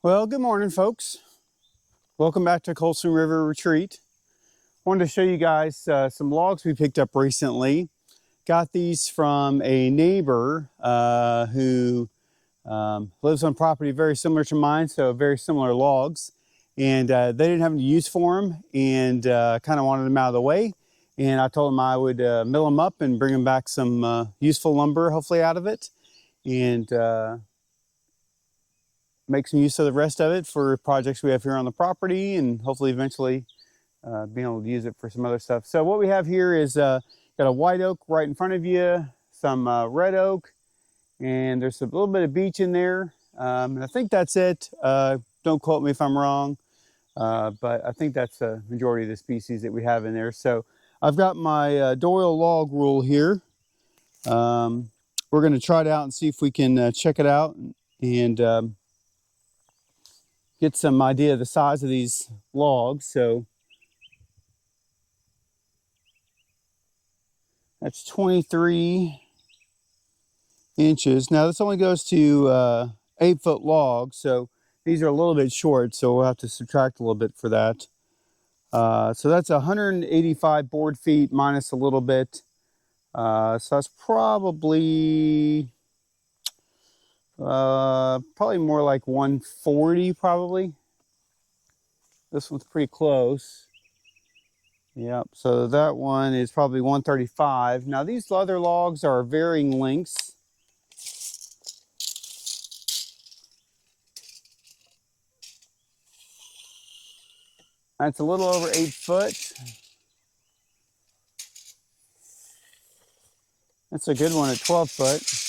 Well, good morning, folks. Welcome back to Colson River Retreat. Wanted to show you guys some logs we picked up recently. Got these from a neighbor who lives on property very similar to mine, so very similar logs. And they didn't have any use for them and kind of wanted them out of the way. And I told them I would mill them up and bring them back some useful lumber, hopefully out of it. And make some use of the rest of it for projects we have here on the property, and hopefully eventually being able to use it for some other stuff. So what we have here is got a white oak right in front of you, some red oak, and there's a little bit of beech in there. And I think that's it. Don't quote me if I'm wrong, but I think that's the majority of the species that we have in there. So I've got my Doyle log rule here. We're going to try it out and see if we can check it out and get some idea of the size of these logs. So that's 23 inches. Now this only goes to 8-foot logs, so these are a little bit short, so we'll have to subtract a little bit for that. So that's 185 board feet minus a little bit. So that's probably more like 140 probably. This one's pretty close. Yep, so that one is probably 135. Now these other logs are varying lengths. That's a little over 8 foot. That's a good one at 12 foot.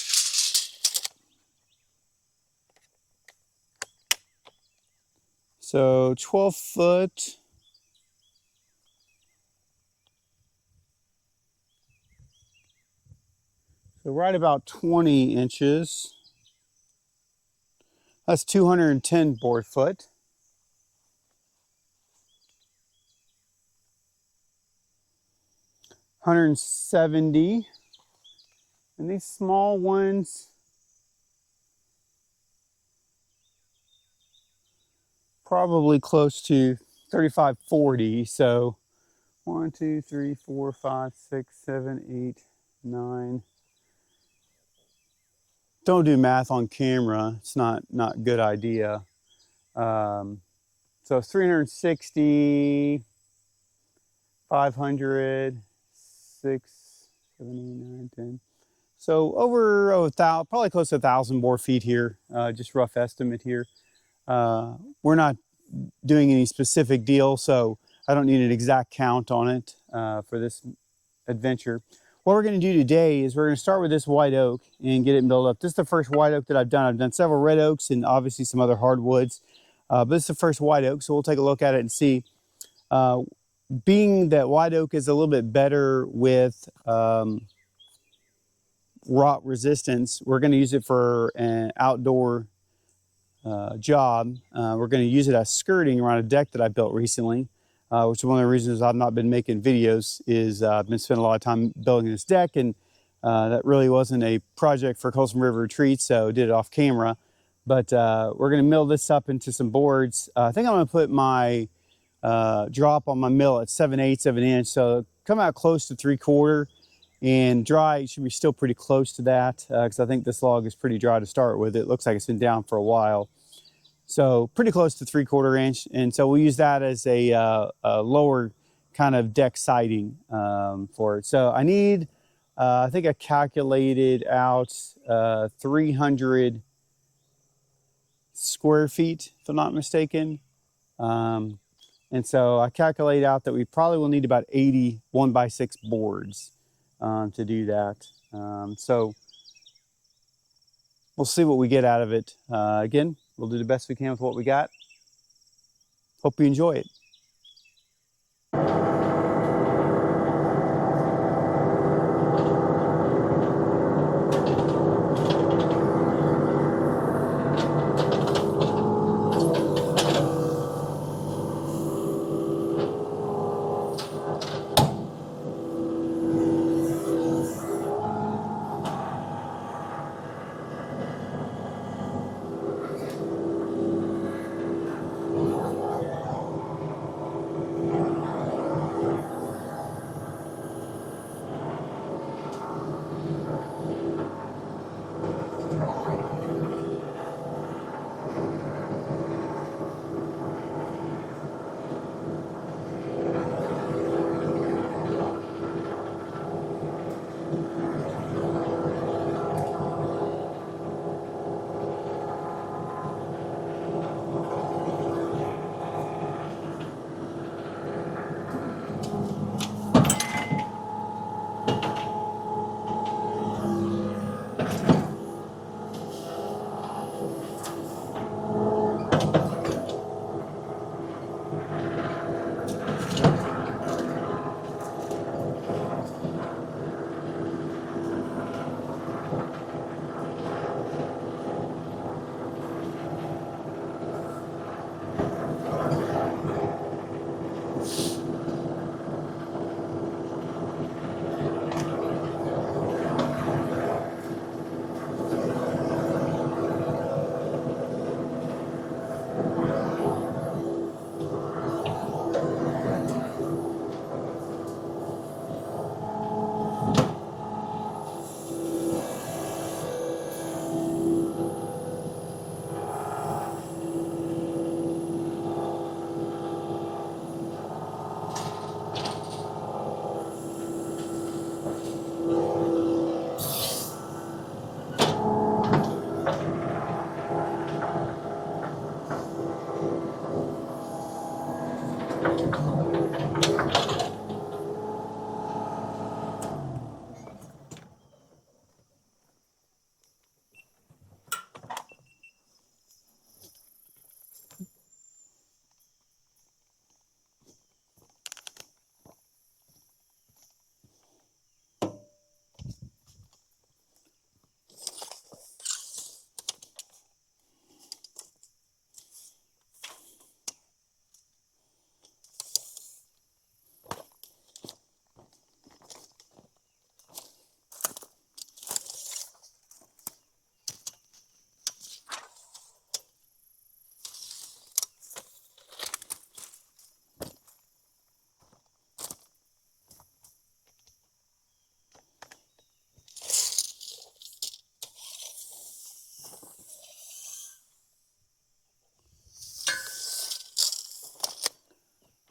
So 12 foot. So right about 20 inches. That's 210 board foot. $170. And these small ones, probably close to 35, 40. So 1, 2, 3, 4, 5, 6, 7, 8, 9. Don't do math on camera. It's not a good idea. So 360, 500, 6, 7, 8, 9, 10. So over 1,000, probably close to 1,000 board feet here. Just rough estimate here. We're not doing any specific deal, so I don't need an exact count on it for this adventure. What we're going to do today is we're going to start with this white oak and get it milled up. This is the first white oak that I've done. I've done several red oaks and obviously some other hardwoods, but this is the first white oak, so we'll take a look at it and see. Being that white oak is a little bit better with rot resistance, we're going to use it for an outdoor job. We're going to use it as skirting around a deck that I built recently, which is one of the reasons I've not been making videos. Is I've been spending a lot of time building this deck, and that really wasn't a project for Colson River Retreat, so I did it off camera. But we're going to mill this up into some boards. I think I'm going to put my drop on my mill at 7/8 of an inch, so come out close to 3/4. And dry, it should be still pretty close to that, because I think this log is pretty dry to start with. It looks like it's been down for a while. So pretty close to 3/4 inch. And so we'll use that as a lower kind of deck siding for it. So I need, I think I calculated out 300 square feet, if I'm not mistaken. And so I calculate out that we probably will need about 80 1x6 boards to do that. So we'll see what we get out of it. Again, we'll do the best we can with what we got. Hope you enjoy it.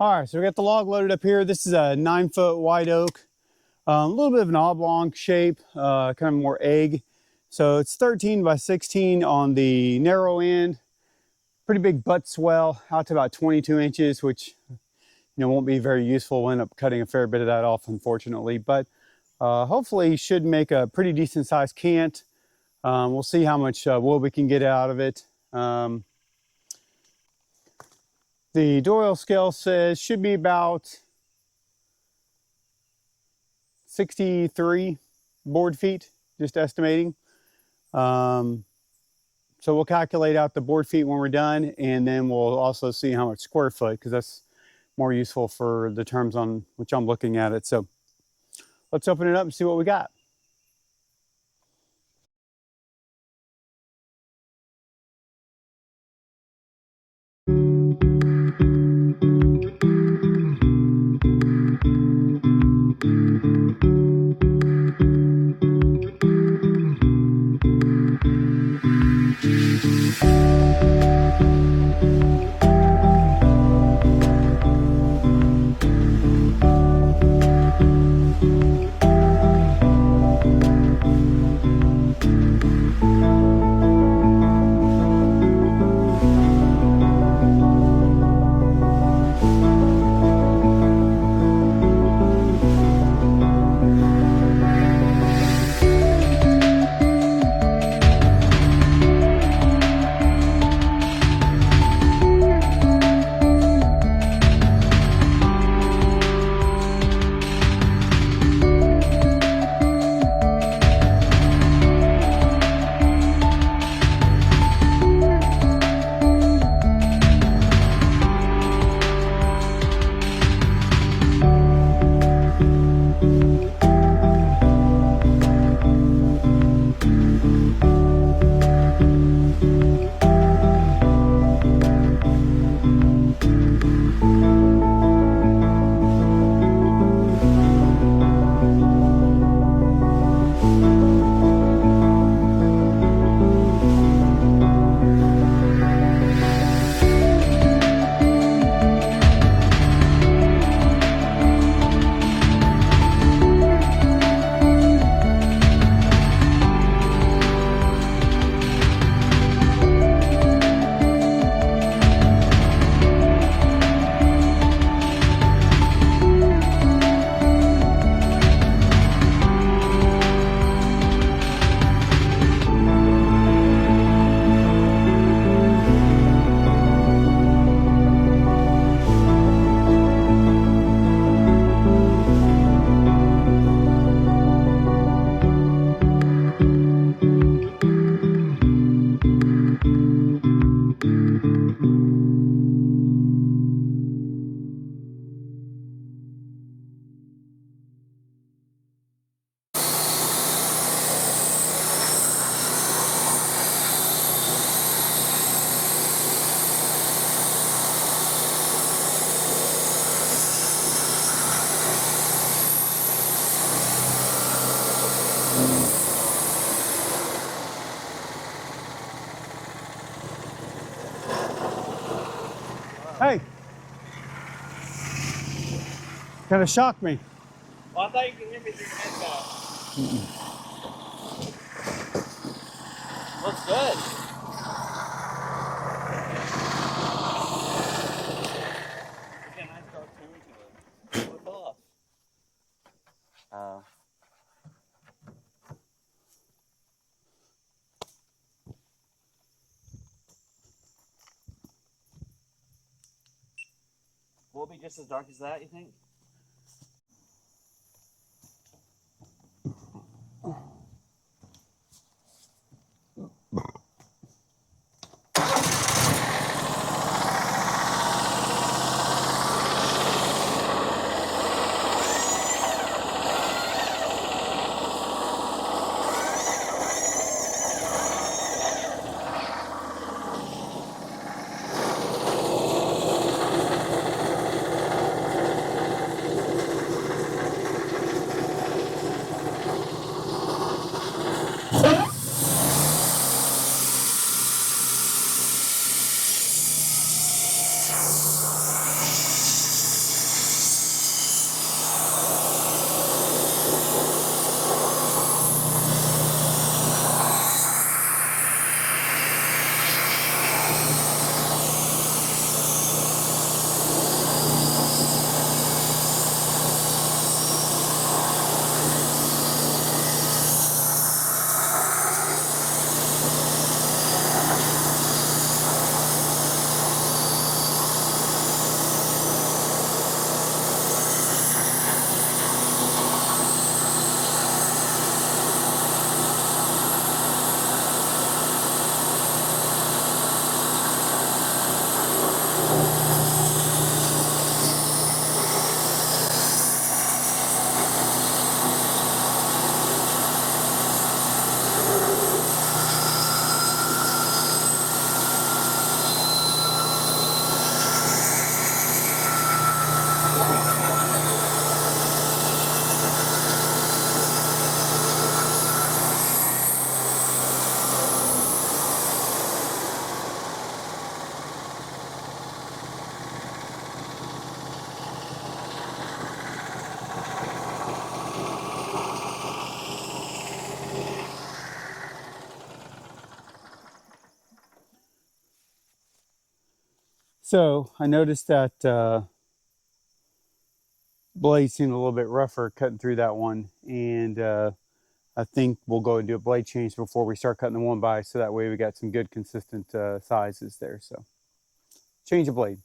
All right, so we got the log loaded up here. This is a 9-foot white oak, a little bit of an oblong shape, kind of more egg. So it's 13 by 16 on the narrow end. Pretty big butt swell out to about 22 inches, which won't be very useful. We'll end up cutting a fair bit of that off, unfortunately. But hopefully should make a pretty decent sized cant. We'll see how much wood we can get out of it. The doyle scale says should be about 63 board feet, just estimating. So we'll calculate out the board feet when we're done, and then we'll also see how much square foot, because that's more useful for the terms on which I'm looking at it. So let's open it up and see what we got. Hey, kind of shocked me. Well, I thought you could hear me through your headphones. Looks good. Again, I start tune to it. Flip off. Will it be just as dark as that, you think? So I noticed that blade seemed a little bit rougher cutting through that one, and I think we'll go and do a blade change before we start cutting the one by, so that way we got some good consistent sizes there. So change the blade.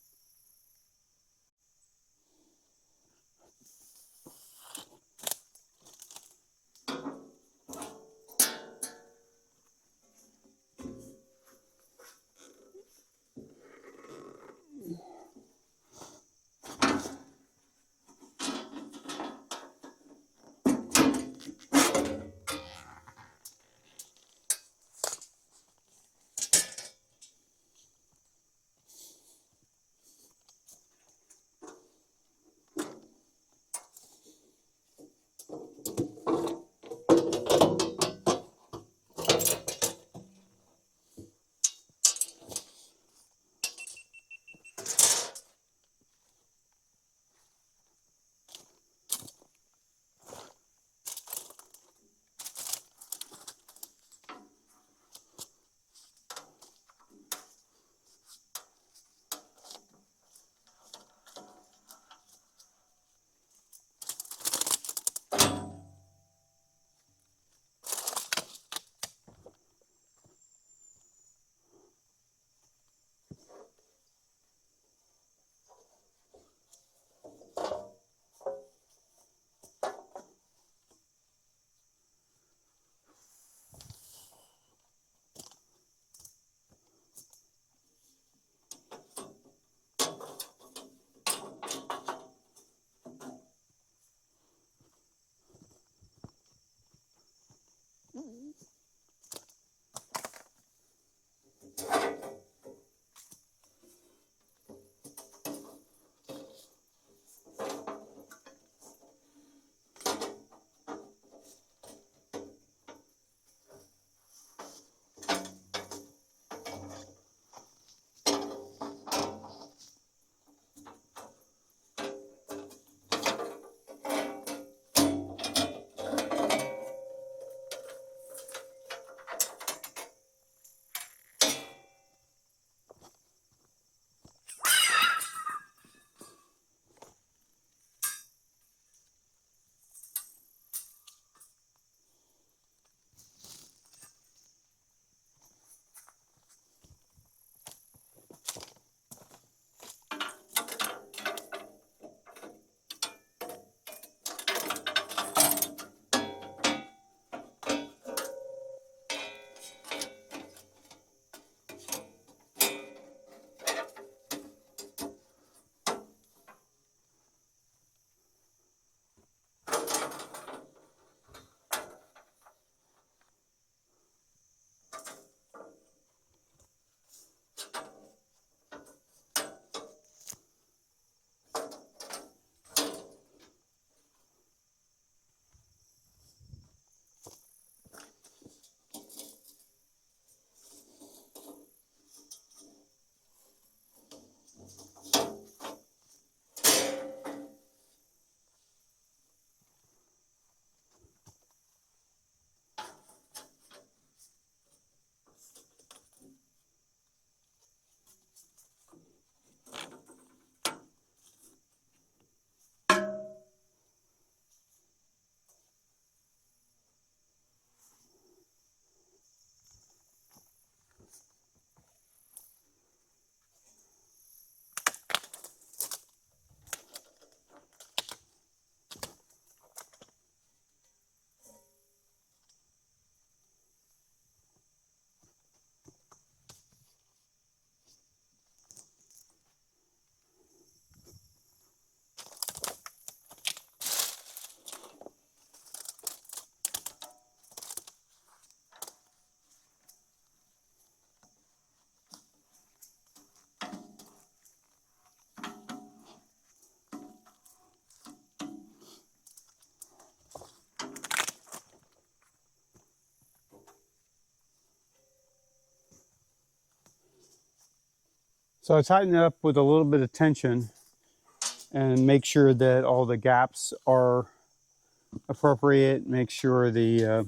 So I tighten it up with a little bit of tension and make sure that all the gaps are appropriate. Make sure the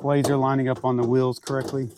blades are lining up on the wheels correctly.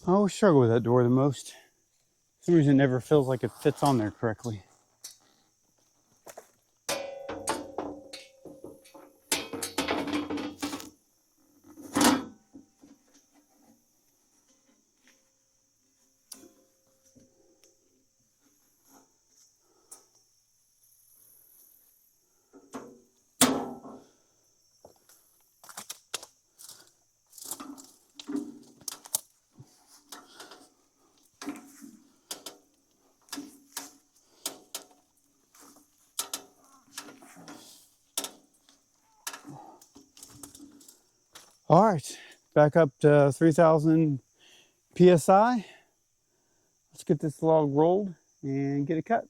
I always struggle with that door the most. For some reason it never feels like it fits on there correctly. All right, back up to 3,000 PSI. Let's get this log rolled and get it cut.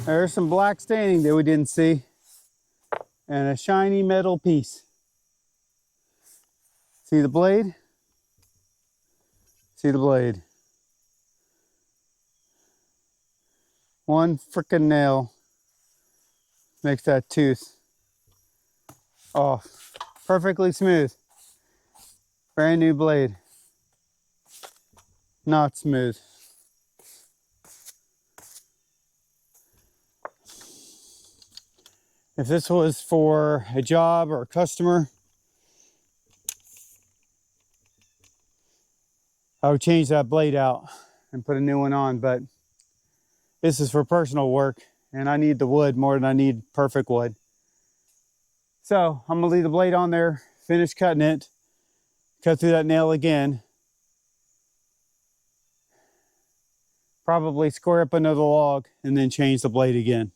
There's some black staining that we didn't see, and a shiny metal piece. See the blade? See the blade. One frickin' nail makes that tooth off. Perfectly smooth. Brand new blade. Not smooth. If this was for a job or a customer, I would change that blade out and put a new one on, but this is for personal work and I need the wood more than I need perfect wood. So I'm gonna leave the blade on there, finish cutting it, cut through that nail again, probably square up another log and then change the blade again.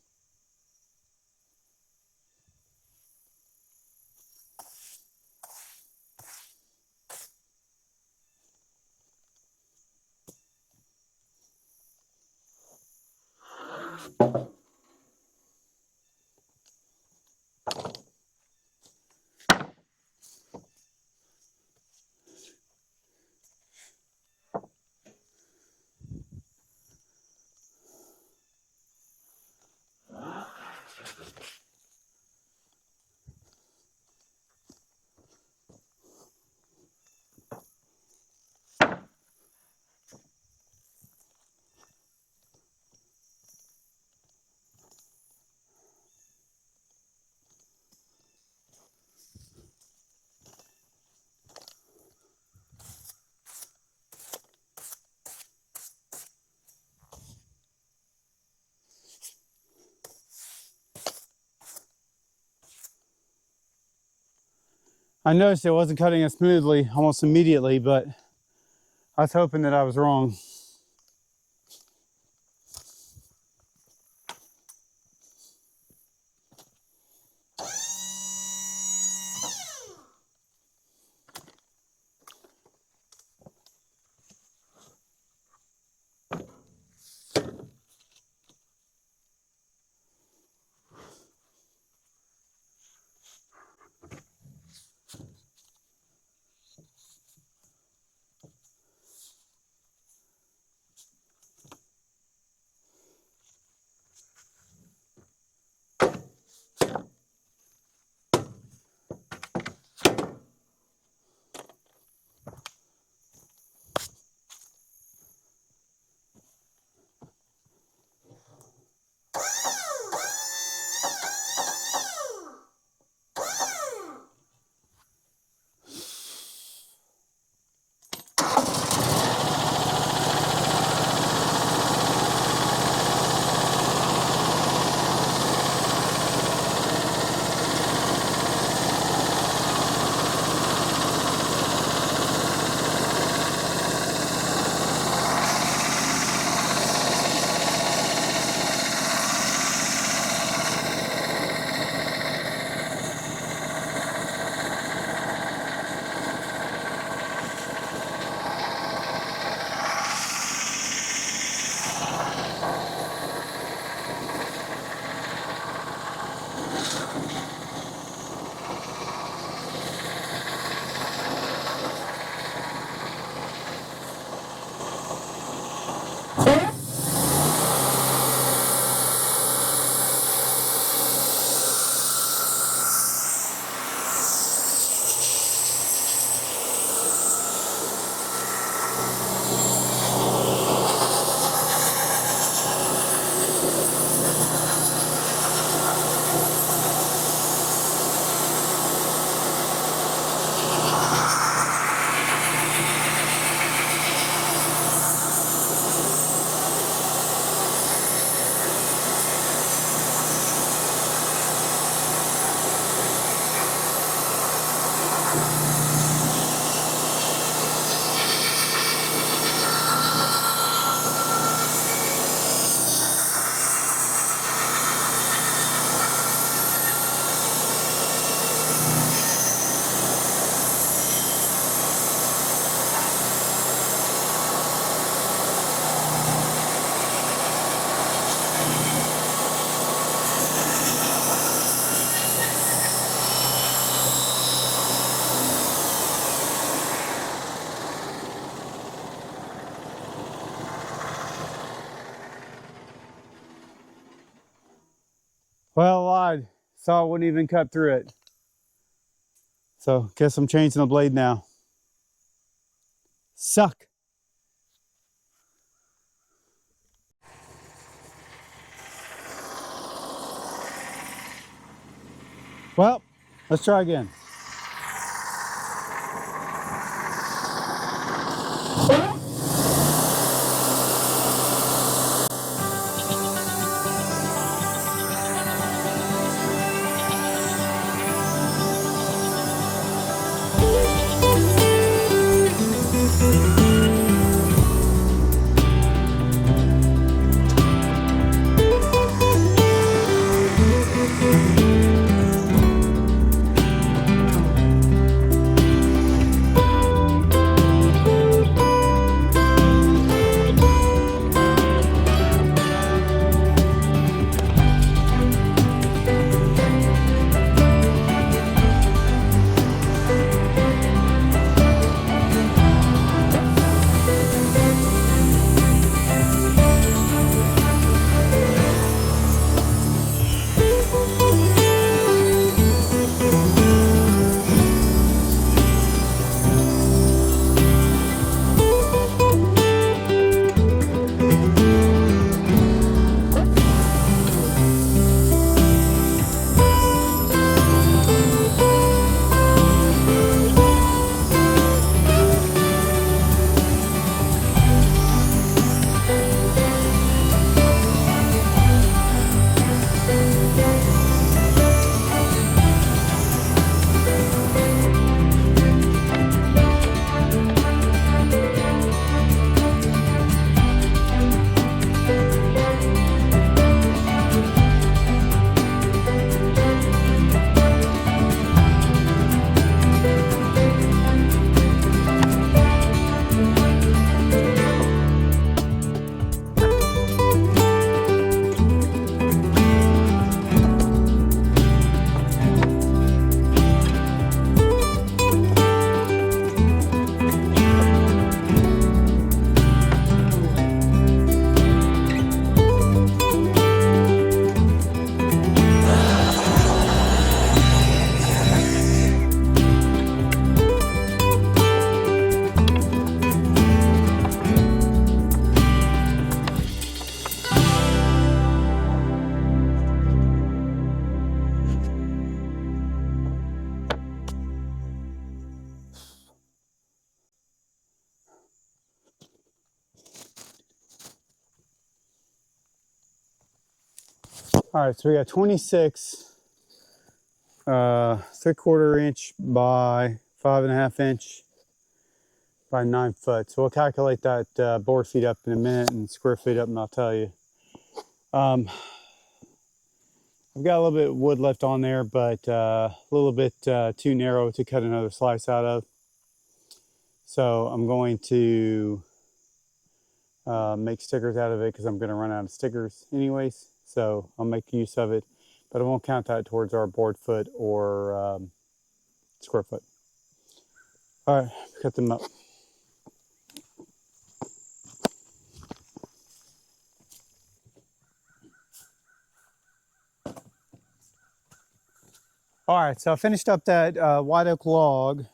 I noticed it wasn't cutting as smoothly almost immediately, but I was hoping that I was wrong. Well, I saw it wouldn't even cut through it. So guess I'm changing the blade now. Suck. Well, let's try again. All right, so we got 26 3/4 inch by 5.5 inch by 9 foot. So we'll calculate that board feet up in a minute and square feet up, and I'll tell you. I've got a little bit of wood left on there, but a little bit too narrow to cut another slice out of. So I'm going to make stickers out of it because I'm going to run out of stickers anyways. So I'll make use of it, but I won't count that towards our board foot or square foot. All right, cut them up. All right, so I finished up that white oak log.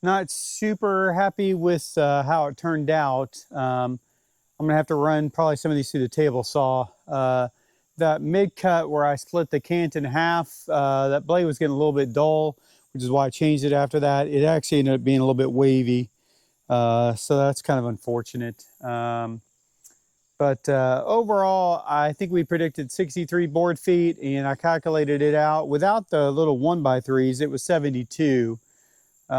Not super happy with how it turned out. I'm gonna have to run probably some of these through the table saw. That mid cut where I split the cant in half, that blade was getting a little bit dull, which is why I changed it after that. It actually ended up being a little bit wavy. So that's kind of unfortunate. But overall, I think we predicted 63 board feet, and I calculated it out. Without the little 1x3s, it was 72. So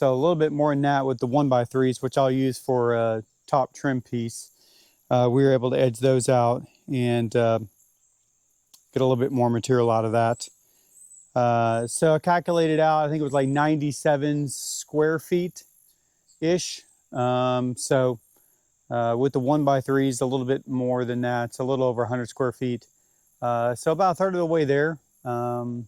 a little bit more than that with the 1x3s, which I'll use for a top trim piece. We were able to edge those out and get a little bit more material out of that. So I calculated out, I think it was like 97 square feet-ish. With the 1x3s, a little bit more than that. It's a little over 100 square feet. So about a third of the way there. I'm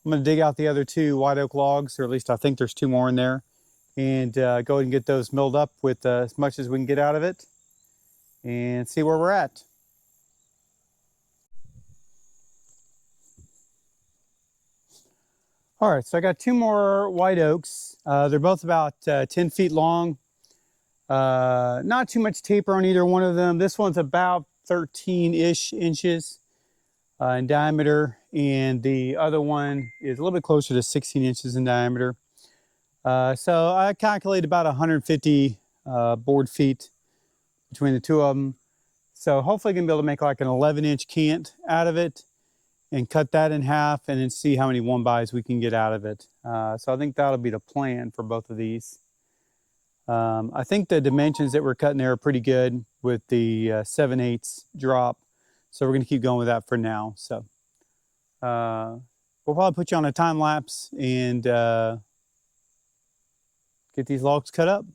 going to dig out the other two white oak logs, or at least I think there's two more in there, and go ahead and get those milled up with as much as we can get out of it and see where we're at. All right, so I got two more white oaks. They're both about 10 feet long. Not too much taper on either one of them. This one's about 13-ish inches. in diameter, and the other one is a little bit closer to 16 inches in diameter. So I calculate about 150 board feet between the two of them. So hopefully I can be able to make like an 11-inch cant out of it and cut that in half and then see how many 1-bys we can get out of it. So I think that'll be the plan for both of these. I think the dimensions that we're cutting there are pretty good with the 7/8 drop. So we're going to keep going with that for now. So we'll probably put you on a time lapse and get these logs cut up.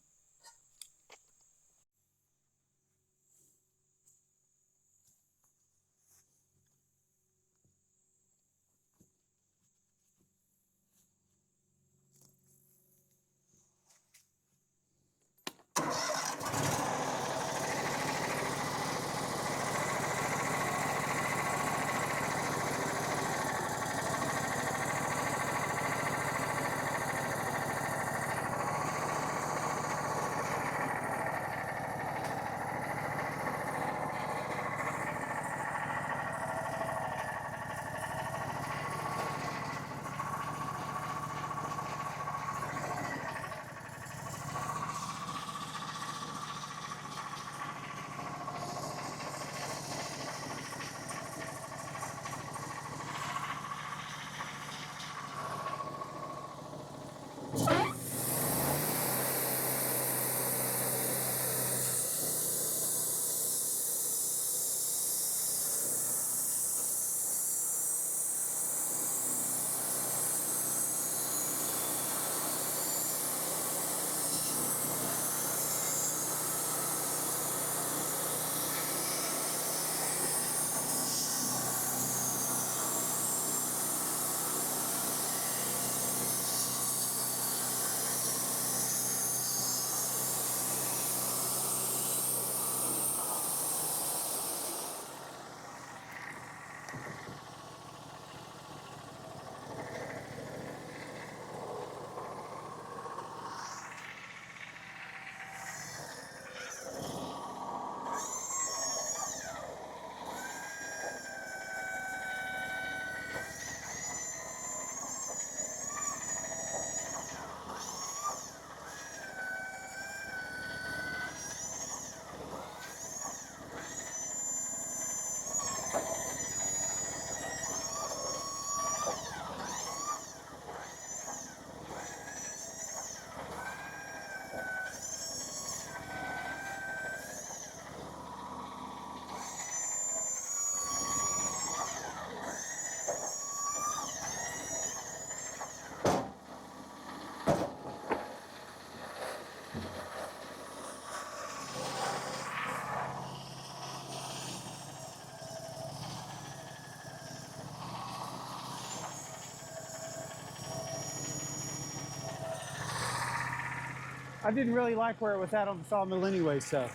I didn't really like where it was at on the sawmill anyway, so.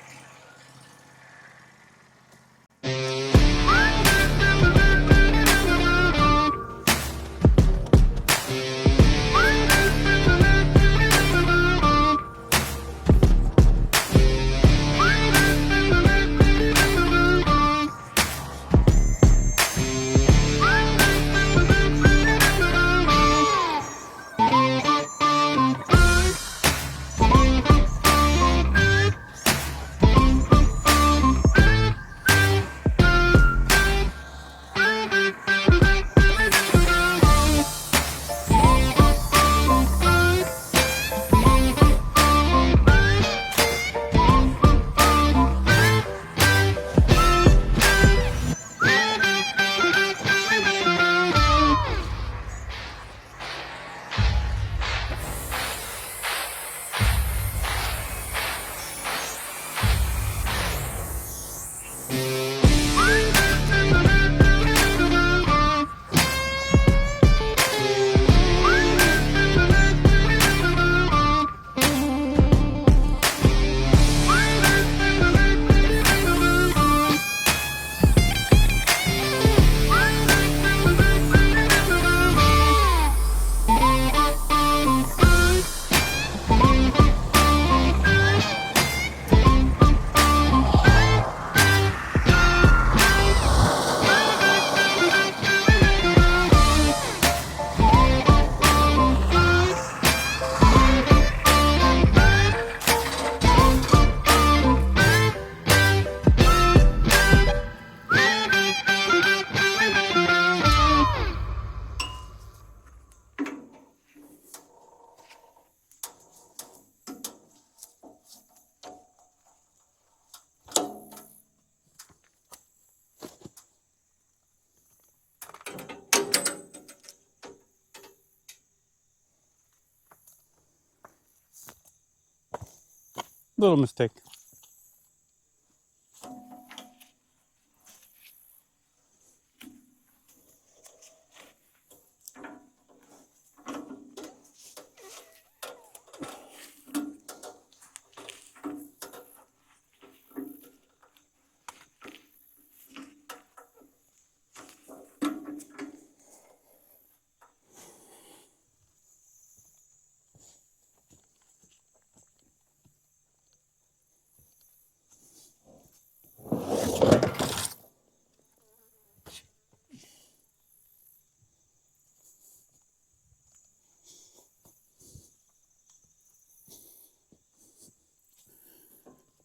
Little mistake.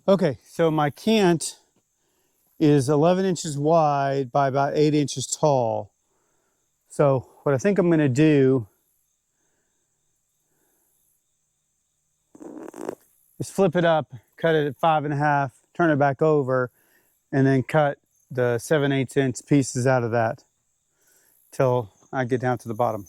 Okay, so my cant is 11 inches wide by about 8 inches tall. So what I think I'm going to do is flip it up, cut it at 5.5, turn it back over, and then cut the 7/8 inch pieces out of that till I get down to the bottom.